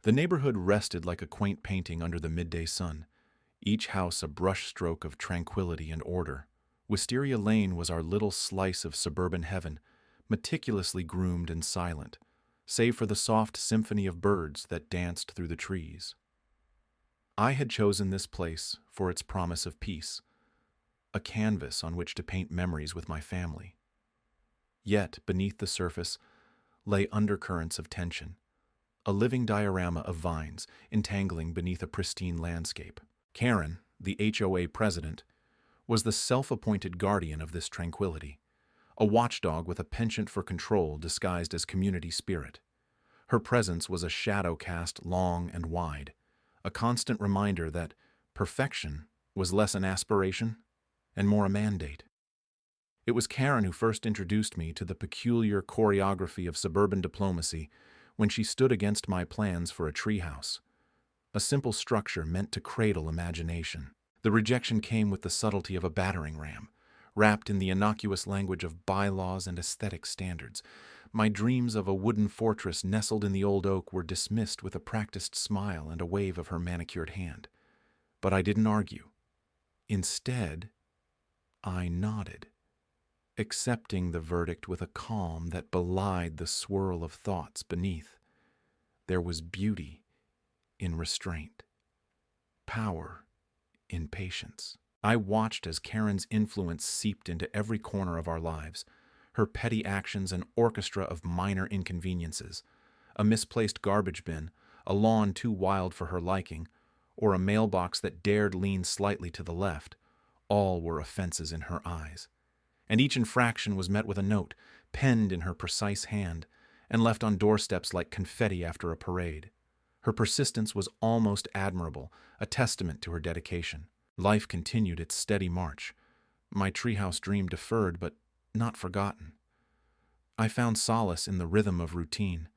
The neighborhood rested like a quaint painting under the midday sun, each house a brushstroke of tranquility and order. Wisteria Lane was our little slice of suburban heaven, meticulously groomed and silent, save for the soft symphony of birds that danced through the trees. I had chosen this place for its promise of peace, a canvas on which to paint memories with my family. Yet, beneath the surface, lay undercurrents of tension, a living diorama of vines entangling beneath a pristine landscape. Karen, the HOA president, was the self-appointed guardian of this tranquility, a watchdog with a penchant for control disguised as community spirit. Her presence was a shadow cast long and wide, a constant reminder that perfection was less an aspiration and more a mandate. It was Karen who first introduced me to the peculiar choreography of suburban diplomacy when she stood against my plans for a treehouse, a simple structure meant to cradle imagination. The rejection came with the subtlety of a battering ram, wrapped in the innocuous language of bylaws and aesthetic standards. My dreams of a wooden fortress nestled in the old oak were dismissed with a practiced smile and a wave of her manicured hand. But I didn't argue. Instead, I nodded, accepting the verdict with a calm that belied the swirl of thoughts beneath. There was beauty in restraint, power in patience. I watched as Karen's influence seeped into every corner of our lives, her petty actions an orchestra of minor inconveniences, a misplaced garbage bin, a lawn too wild for her liking, or a mailbox that dared lean slightly to the left. All were offenses in her eyes. And each infraction was met with a note, penned in her precise hand, and left on doorsteps like confetti after a parade. Her persistence was almost admirable, a testament to her dedication. Life continued its steady march. My treehouse dream deferred, but not forgotten. I found solace in the rhythm of routine,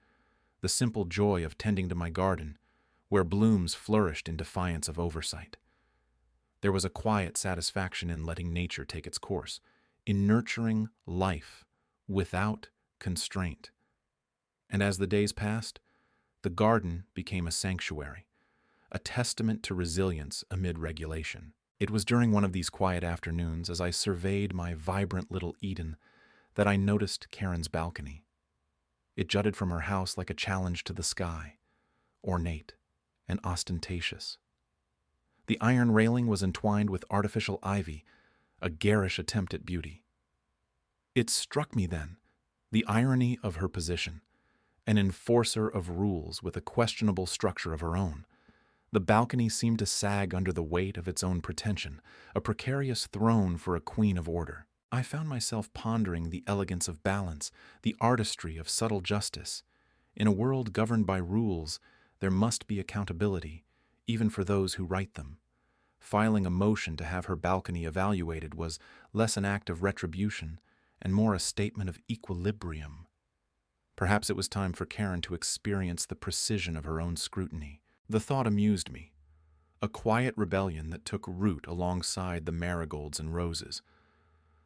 the simple joy of tending to my garden, where blooms flourished in defiance of oversight. There was a quiet satisfaction in letting nature take its course, in nurturing life without constraint. And as the days passed, the garden became a sanctuary, a testament to resilience amid regulation. It was during one of these quiet afternoons, as I surveyed my vibrant little Eden, that I noticed Karen's balcony. It jutted from her house like a challenge to the sky, ornate and ostentatious. The iron railing was entwined with artificial ivy, a garish attempt at beauty. It struck me then, the irony of her position, an enforcer of rules with a questionable structure of her own. The balcony seemed to sag under the weight of its own pretension, a precarious throne for a queen of order. I found myself pondering the elegance of balance, the artistry of subtle justice. In a world governed by rules, there must be accountability, even for those who write them. Filing a motion to have her balcony evaluated was less an act of retribution and more a statement of equilibrium. Perhaps it was time for Karen to experience the precision of her own scrutiny. The thought amused me, a quiet rebellion that took root alongside the marigolds and roses.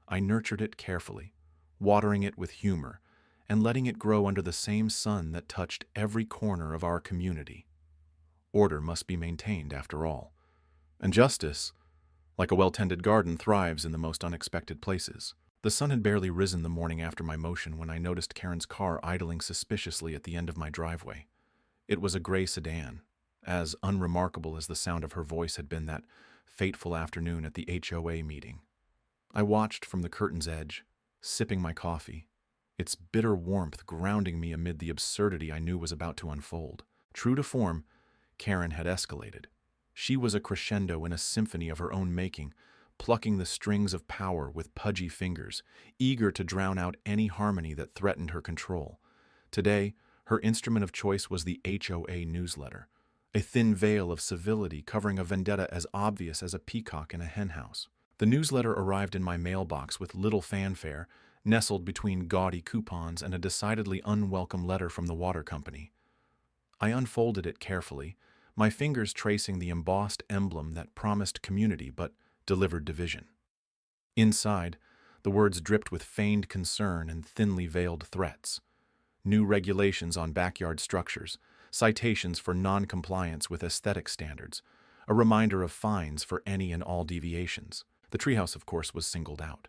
I nurtured it carefully, watering it with humor, and letting it grow under the same sun that touched every corner of our community. Order must be maintained, after all. And justice, like a well-tended garden, thrives in the most unexpected places. The sun had barely risen the morning after my motion when I noticed Karen's car idling suspiciously at the end of my driveway. It was a gray sedan, as unremarkable as the sound of her voice had been that fateful afternoon at the HOA meeting. I watched from the curtain's edge, sipping my coffee, its bitter warmth grounding me amid the absurdity I knew was about to unfold. True to form, Karen had escalated. She was a crescendo in a symphony of her own making, plucking the strings of power with pudgy fingers, eager to drown out any harmony that threatened her control. Today, her instrument of choice was the HOA newsletter, a thin veil of civility covering a vendetta as obvious as a peacock in a henhouse. The newsletter arrived in my mailbox with little fanfare, nestled between gaudy coupons and a decidedly unwelcome letter from the water company. I unfolded it carefully, my fingers tracing the embossed emblem that promised community but delivered division. Inside, the words dripped with feigned concern and thinly veiled threats. New regulations on backyard structures, citations for non-compliance with aesthetic standards, a reminder of fines for any and all deviations. The treehouse, of course, was singled out,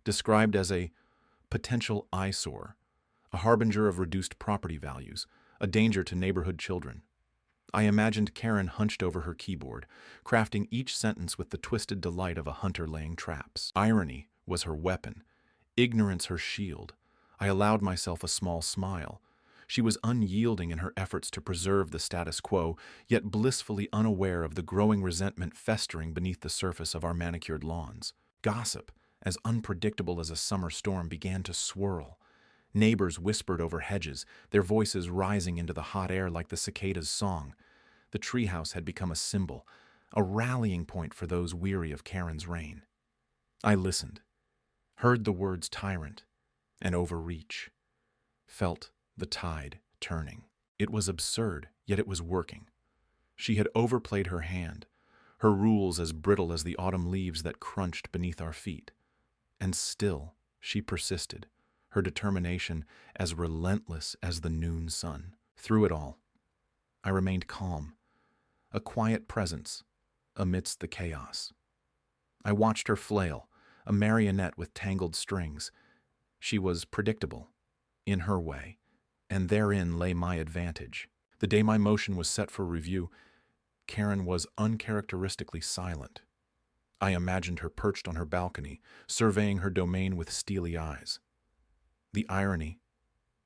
described as a potential eyesore, a harbinger of reduced property values, a danger to neighborhood children. I imagined Karen hunched over her keyboard, crafting each sentence with the twisted delight of a hunter laying traps. Irony was her weapon, ignorance her shield. I allowed myself a small smile. She was unyielding in her efforts to preserve the status quo, yet blissfully unaware of the growing resentment festering beneath the surface of our manicured lawns. Gossip, as unpredictable as a summer storm, began to swirl. Neighbors whispered over hedges, their voices rising into the hot air like the cicada's song. The treehouse had become a symbol, a rallying point for those weary of Karen's reign. I listened, heard the words tyrant and overreach, felt the tide turning. It was absurd, yet it was working. She had overplayed her hand, her rules as brittle as the autumn leaves that crunched beneath our feet. And still she persisted, her determination as relentless as the noon sun. Through it all, I remained calm, a quiet presence amidst the chaos. I watched her flail, a marionette with tangled strings. She was predictable, in her way, and therein lay my advantage. The day my motion was set for review, Karen was uncharacteristically silent. I imagined her perched on her balcony, surveying her domain with steely eyes. The irony,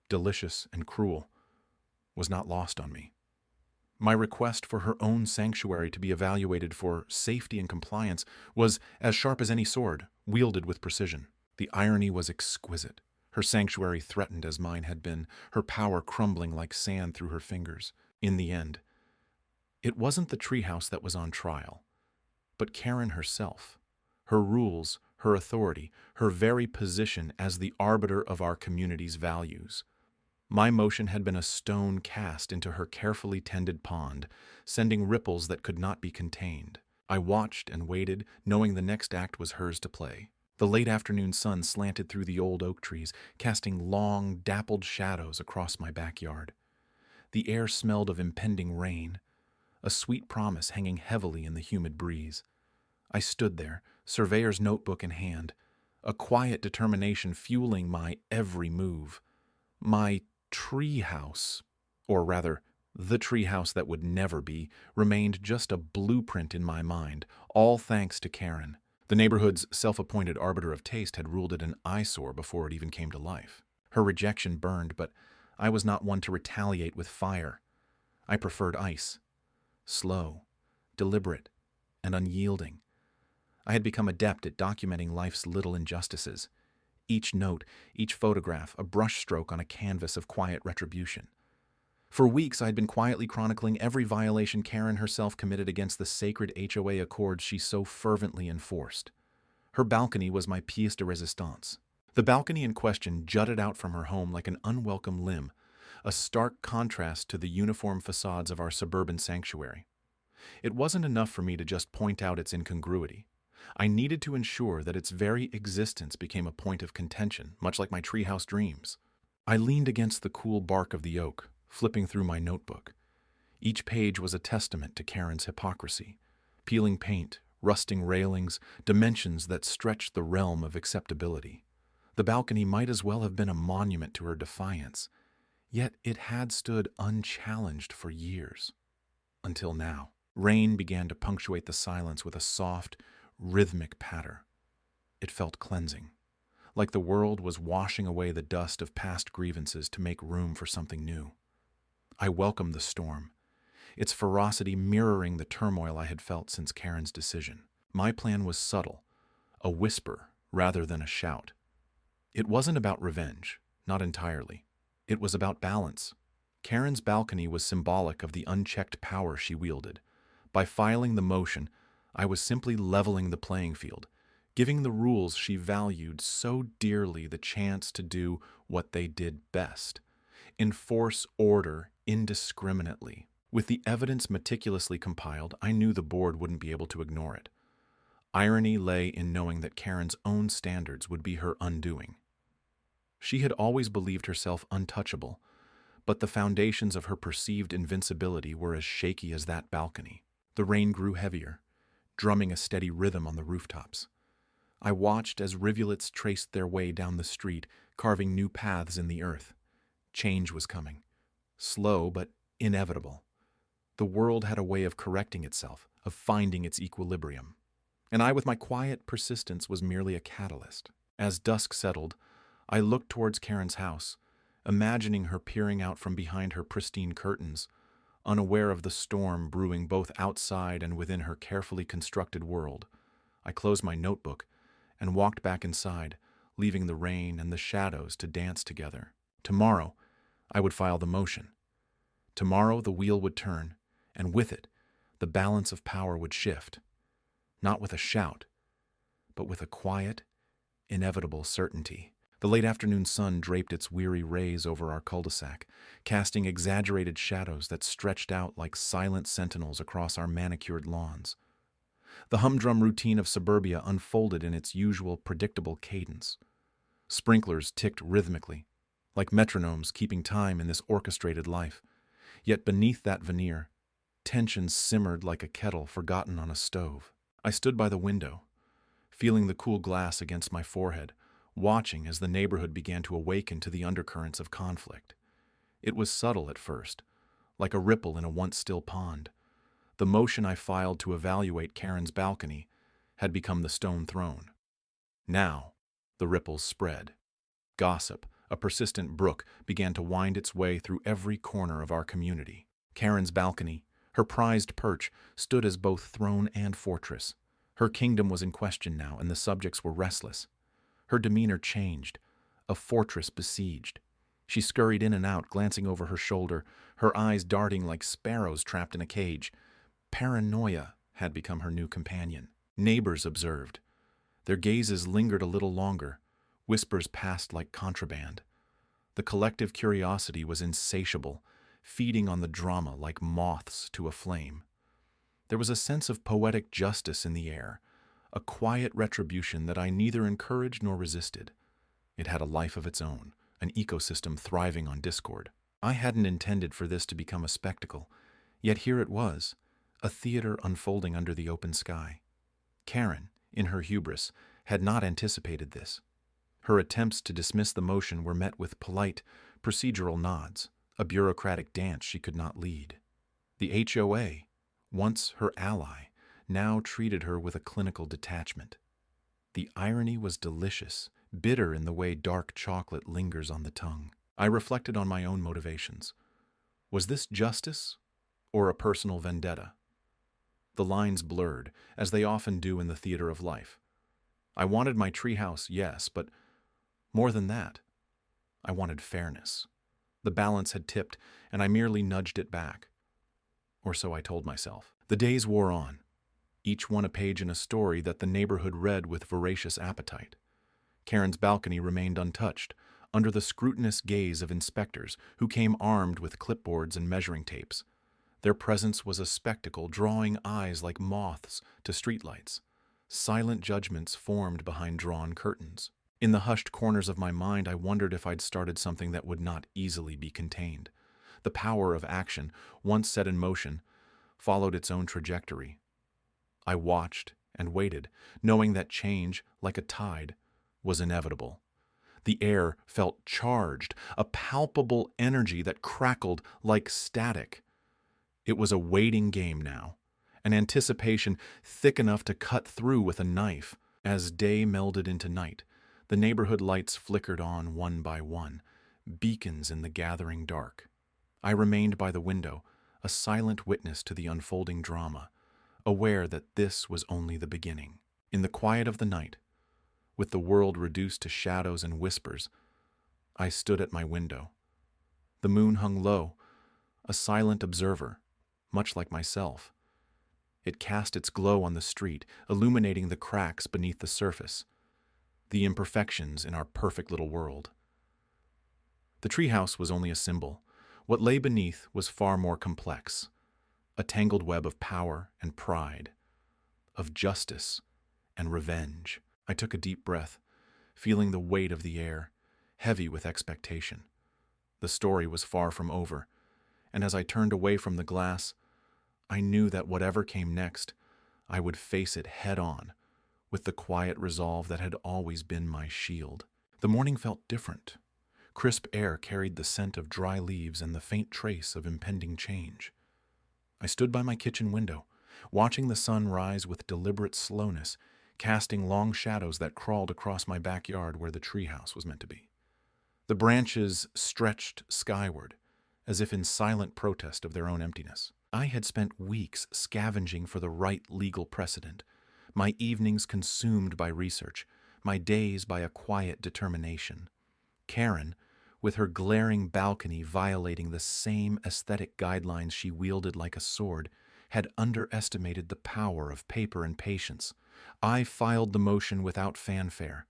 delicious and cruel, was not lost on me. My request for her own sanctuary to be evaluated for safety and compliance was as sharp as any sword, wielded with precision. The irony was exquisite, her sanctuary threatened as mine had been, her power crumbling like sand through her fingers. In the end, it wasn't the treehouse that was on trial, but Karen herself, her rules, her authority, her very position as the arbiter of our community's values. My motion had been a stone cast into her carefully tended pond, sending ripples that could not be contained. I watched and waited, knowing the next act was hers to play. The late afternoon sun slanted through the old oak trees, casting long, dappled shadows across my backyard. The air smelled of impending rain, a sweet promise hanging heavily in the humid breeze. I stood there, surveyor's notebook in hand, a quiet determination fueling my every move. My treehouse, or rather, the treehouse that would never be, remained just a blueprint in my mind, all thanks to Karen. The neighborhood's self-appointed arbiter of taste had ruled it an eyesore before it even came to life. Her rejection burned, but I was not one to retaliate with fire. I preferred ice. Slow, deliberate, and unyielding. I had become adept at documenting life's little injustices. Each note, each photograph, a brushstroke on a canvas of quiet retribution. For weeks, I had been quietly chronicling every violation Karen herself committed against the sacred HOA accords she so fervently enforced. Her balcony was my pièce de résistance. The balcony in question jutted out from her home like an unwelcome limb, a stark contrast to the uniform facades of our suburban sanctuary. It wasn't enough for me to just point out its incongruity. I needed to ensure that its very existence became a point of contention, much like my treehouse dreams. I leaned against the cool bark of the oak, flipping through my notebook. Each page was a testament to Karen's hypocrisy. Peeling paint, rusting railings, dimensions that stretched the realm of acceptability. The balcony might as well have been a monument to her defiance, yet it had stood unchallenged for years. Until now. Rain began to punctuate the silence with a soft, rhythmic patter. It felt cleansing, like the world was washing away the dust of past grievances to make room for something new. I welcomed the storm, its ferocity mirroring the turmoil I had felt since Karen's decision. My plan was subtle, a whisper rather than a shout. It wasn't about revenge, not entirely. It was about balance. Karen's balcony was symbolic of the unchecked power she wielded. By filing the motion, I was simply leveling the playing field, giving the rules she valued so dearly the chance to do what they did best: enforce order indiscriminately. With the evidence meticulously compiled, I knew the board wouldn't be able to ignore it. Irony lay in knowing that Karen's own standards would be her undoing. She had always believed herself untouchable, but the foundations of her perceived invincibility were as shaky as that balcony. The rain grew heavier, drumming a steady rhythm on the rooftops. I watched as rivulets traced their way down the street, carving new paths in the earth. Change was coming. Slow, but inevitable. The world had a way of correcting itself, of finding its equilibrium. And I, with my quiet persistence, was merely a catalyst. As dusk settled, I looked towards Karen's house, imagining her peering out from behind her pristine curtains, unaware of the storm brewing both outside and within her carefully constructed world. I closed my notebook and walked back inside, leaving the rain and the shadows to dance together. Tomorrow, I would file the motion. Tomorrow, the wheel would turn, and with it, the balance of power would shift. Not with a shout, but with a quiet, inevitable certainty. The late afternoon sun draped its weary rays over our cul-de-sac, casting exaggerated shadows that stretched out like silent sentinels across our manicured lawns. The humdrum routine of suburbia unfolded in its usual predictable cadence. Sprinklers ticked rhythmically, like metronomes keeping time in this orchestrated life. Yet beneath that veneer, tension simmered like a kettle forgotten on a stove. I stood by the window, feeling the cool glass against my forehead, watching as the neighborhood began to awaken to the undercurrents of conflict. It was subtle at first, like a ripple in a once still pond. The motion I filed to evaluate Karen's balcony had become the stone throne. Now, the ripples spread. Gossip, a persistent brook, began to wind its way through every corner of our community. Karen's balcony, her prized perch, stood as both throne and fortress. Her kingdom was in question now, and the subjects were restless. Her demeanor changed, a fortress besieged. She scurried in and out, glancing over her shoulder, her eyes darting like sparrows trapped in a cage. Paranoia had become her new companion. Neighbors observed. Their gazes lingered a little longer. Whispers passed like contraband. The collective curiosity was insatiable, feeding on the drama like moths to a flame. There was a sense of poetic justice in the air, a quiet retribution that I neither encouraged nor resisted. It had a life of its own, an ecosystem thriving on discord. I hadn't intended for this to become a spectacle, yet here it was, a theater unfolding under the open sky. Karen, in her hubris, had not anticipated this. Her attempts to dismiss the motion were met with polite, procedural nods, a bureaucratic dance she could not lead. The HOA, once her ally, now treated her with a clinical detachment. The irony was delicious, bitter in the way dark chocolate lingers on the tongue. I reflected on my own motivations. Was this justice or a personal vendetta? The lines blurred, as they often do in the theater of life. I wanted my treehouse, yes, but more than that, I wanted fairness. The balance had tipped, and I merely nudged it back. Or so I told myself. The days wore on, each one a page in a story that the neighborhood read with voracious appetite. Karen's balcony remained untouched, under the scrutinous gaze of inspectors who came armed with clipboards and measuring tapes. Their presence was a spectacle, drawing eyes like moths to streetlights. Silent judgments formed behind drawn curtains. In the hushed corners of my mind, I wondered if I'd started something that would not easily be contained. The power of action, once set in motion, followed its own trajectory. I watched and waited, knowing that change, like a tide, was inevitable. The air felt charged, a palpable energy that crackled like static. It was a waiting game now, an anticipation thick enough to cut through with a knife. As day melded into night, the neighborhood lights flickered on one by one, beacons in the gathering dark. I remained by the window, a silent witness to the unfolding drama, aware that this was only the beginning. In the quiet of the night, with the world reduced to shadows and whispers, I stood at my window. The moon hung low, a silent observer, much like myself. It cast its glow on the street, illuminating the cracks beneath the surface, the imperfections in our perfect little world. The treehouse was only a symbol. What lay beneath was far more complex, a tangled web of power and pride, of justice and revenge. I took a deep breath, feeling the weight of the air, heavy with expectation. The story was far from over, and as I turned away from the glass, I knew that whatever came next, I would face it head on, with the quiet resolve that had always been my shield. The morning felt different. Crisp air carried the scent of dry leaves and the faint trace of impending change. I stood by my kitchen window, watching the sun rise with deliberate slowness, casting long shadows that crawled across my backyard where the treehouse was meant to be. The branches stretched skyward, as if in silent protest of their own emptiness. I had spent weeks scavenging for the right legal precedent, my evenings consumed by research, my days by a quiet determination. Karen, with her glaring balcony violating the same aesthetic guidelines she wielded like a sword, had underestimated the power of paper and patience. I filed the motion without fanfare.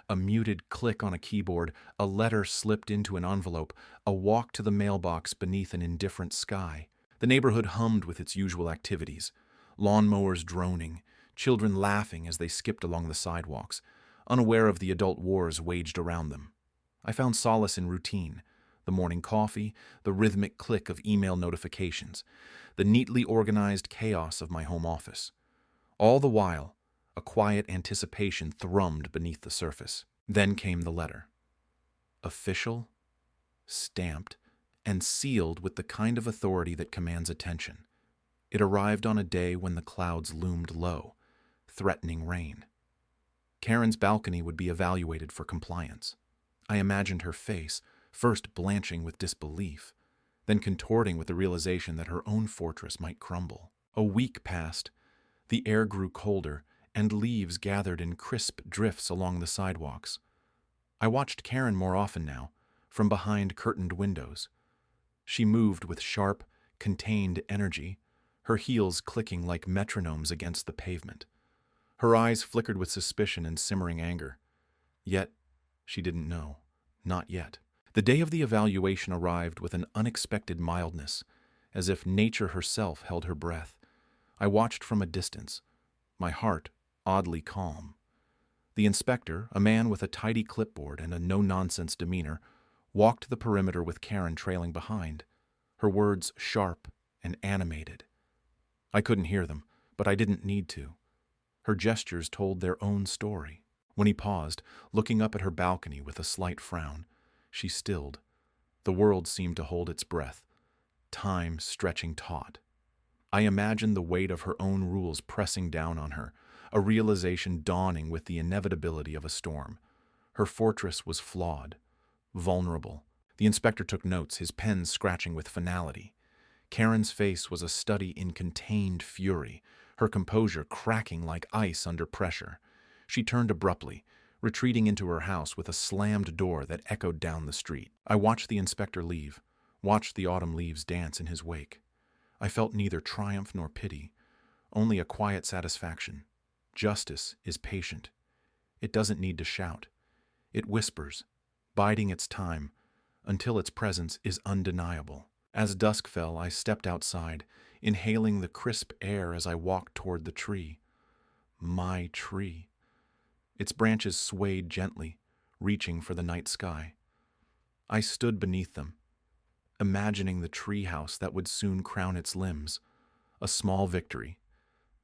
A muted click on a keyboard, a letter slipped into an envelope, a walk to the mailbox beneath an indifferent sky. The neighborhood hummed with its usual activities, lawnmowers droning, children laughing as they skipped along the sidewalks, unaware of the adult wars waged around them. I found solace in routine, the morning coffee, the rhythmic click of email notifications, the neatly organized chaos of my home office. All the while, a quiet anticipation thrummed beneath the surface. Then came the letter. Official, stamped, and sealed with the kind of authority that commands attention. It arrived on a day when the clouds loomed low, threatening rain. Karen's balcony would be evaluated for compliance. I imagined her face, first blanching with disbelief, then contorting with the realization that her own fortress might crumble. A week passed, the air grew colder, and leaves gathered in crisp drifts along the sidewalks. I watched Karen more often now, from behind curtained windows. She moved with sharp, contained energy, her heels clicking like metronomes against the pavement. Her eyes flickered with suspicion and simmering anger. Yet, she didn't know. Not yet. The day of the evaluation arrived with an unexpected mildness, as if nature herself held her breath. I watched from a distance, my heart oddly calm. The inspector, a man with a tidy clipboard and a no-nonsense demeanor, walked the perimeter with Karen trailing behind, her words sharp and animated. I couldn't hear them, but I didn't need to. Her gestures told their own story. When he paused, looking up at her balcony with a slight frown, she stilled. The world seemed to hold its breath, time stretching taut. I imagined the weight of her own rules pressing down on her, a realization dawning with the inevitability of a storm. Her fortress was flawed, vulnerable. The inspector took notes, his pen scratching with finality. Karen's face was a study in contained fury, her composure cracking like ice under pressure. She turned abruptly, retreating into her house with a slammed door that echoed down the street. I watched the inspector leave, watched the autumn leaves dance in his wake. I felt neither triumph nor pity, only a quiet satisfaction. Justice is patient. It doesn't need to shout. It whispers, biding its time, until its presence is undeniable. As dusk fell, I stepped outside, inhaling the crisp air as I walked toward the tree. My tree. Its branches swayed gently, reaching for the night sky. I stood beneath them, imagining the treehouse that would soon crown its limbs. A small victory,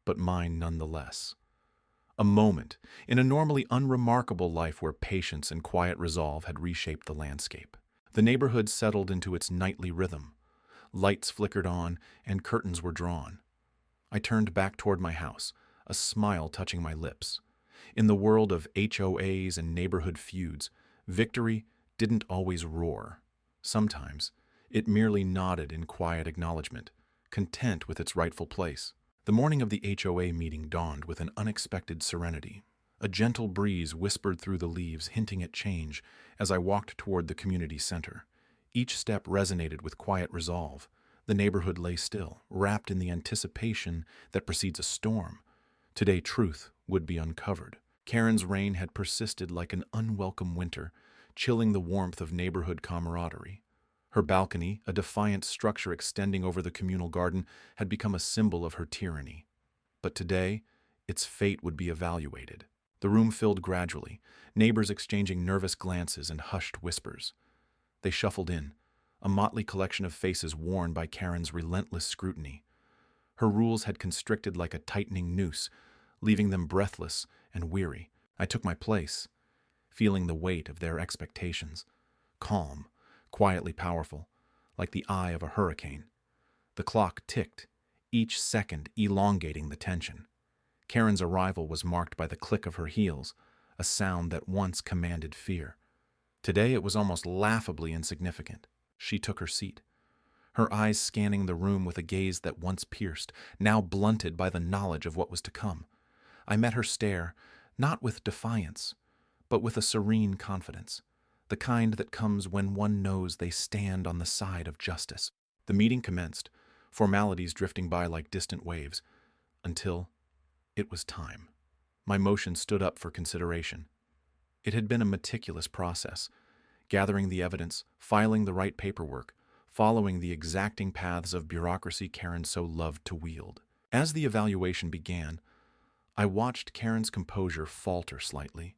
but mine nonetheless. A moment in a normally unremarkable life where patience and quiet resolve had reshaped the landscape. The neighborhood settled into its nightly rhythm. Lights flickered on, and curtains were drawn. I turned back toward my house, a smile touching my lips. In the world of HOAs and neighborhood feuds, victory didn't always roar. Sometimes, it merely nodded in quiet acknowledgement, content with its rightful place. The morning of the HOA meeting dawned with an unexpected serenity. A gentle breeze whispered through the leaves, hinting at change, as I walked toward the community center. Each step resonated with quiet resolve. The neighborhood lay still, wrapped in the anticipation that precedes a storm. Today, truth would be uncovered. Karen's reign had persisted like an unwelcome winter, chilling the warmth of neighborhood camaraderie. Her balcony, a defiant structure extending over the communal garden, had become a symbol of her tyranny. But today, its fate would be evaluated. The room filled gradually, neighbors exchanging nervous glances and hushed whispers. They shuffled in, a motley collection of faces worn by Karen's relentless scrutiny. Her rules had constricted like a tightening noose, leaving them breathless and weary. I took my place, feeling the weight of their expectations. Calm, quietly powerful, like the eye of a hurricane. The clock ticked, each second elongating the tension. Karen's arrival was marked by the click of her heels, a sound that once commanded fear. Today it was almost laughably insignificant. She took her seat, her eyes scanning the room with a gaze that once pierced, now blunted by the knowledge of what was to come. I met her stare, not with defiance, but with a serene confidence, the kind that comes when one knows they stand on the side of justice. The meeting commenced, formalities drifting by like distant waves, until it was time. My motion stood up for consideration. It had been a meticulous process, gathering the evidence, filing the right paperwork, following the exacting paths of bureaucracy Karen so loved to wield. As the evaluation began, I watched Karen's composure falter slightly.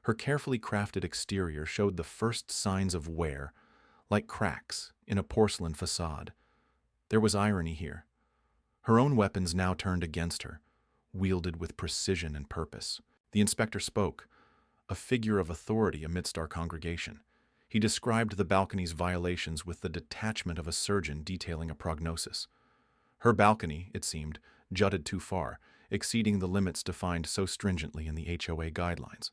Her carefully crafted exterior showed the first signs of wear, like cracks in a porcelain facade. There was irony here. Her own weapons now turned against her, wielded with precision and purpose. The inspector spoke, a figure of authority amidst our congregation. He described the balcony's violations with the detachment of a surgeon detailing a prognosis. Her balcony, it seemed, jutted too far, exceeding the limits defined so stringently in the HOA guidelines.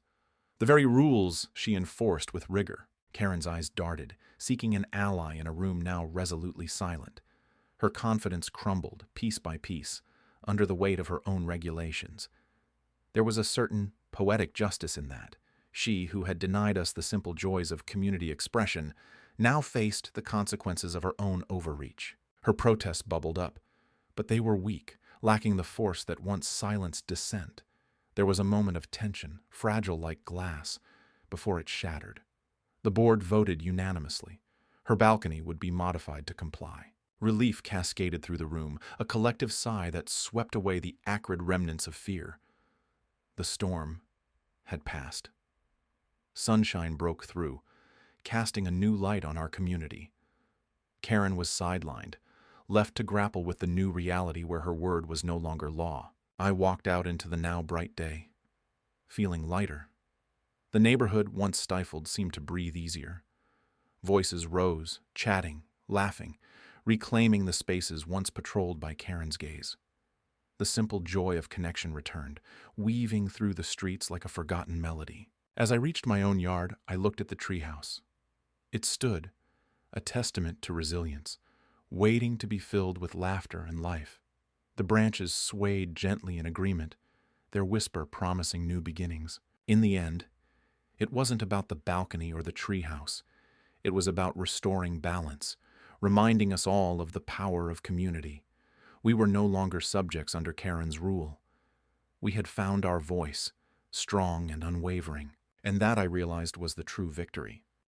The very rules she enforced with rigor. Karen's eyes darted, seeking an ally in a room now resolutely silent. Her confidence crumbled, piece by piece, under the weight of her own regulations. There was a certain poetic justice in that. She, who had denied us the simple joys of community expression, now faced the consequences of her own overreach. Her protests bubbled up, but they were weak, lacking the force that once silenced dissent. There was a moment of tension, fragile like glass, before it shattered. The board voted unanimously. Her balcony would be modified to comply. Relief cascaded through the room, a collective sigh that swept away the acrid remnants of fear. The storm had passed. Sunshine broke through, casting a new light on our community. Karen was sidelined, left to grapple with the new reality where her word was no longer law. I walked out into the now bright day, feeling lighter. The neighborhood, once stifled, seemed to breathe easier. Voices rose, chatting, laughing, reclaiming the spaces once patrolled by Karen's gaze. The simple joy of connection returned, weaving through the streets like a forgotten melody. As I reached my own yard, I looked at the treehouse. It stood, a testament to resilience, waiting to be filled with laughter and life. The branches swayed gently in agreement, their whisper promising new beginnings. In the end, it wasn't about the balcony or the treehouse. It was about restoring balance, reminding us all of the power of community. We were no longer subjects under Karen's rule. We had found our voice, strong and unwavering, and that I realized was the true victory.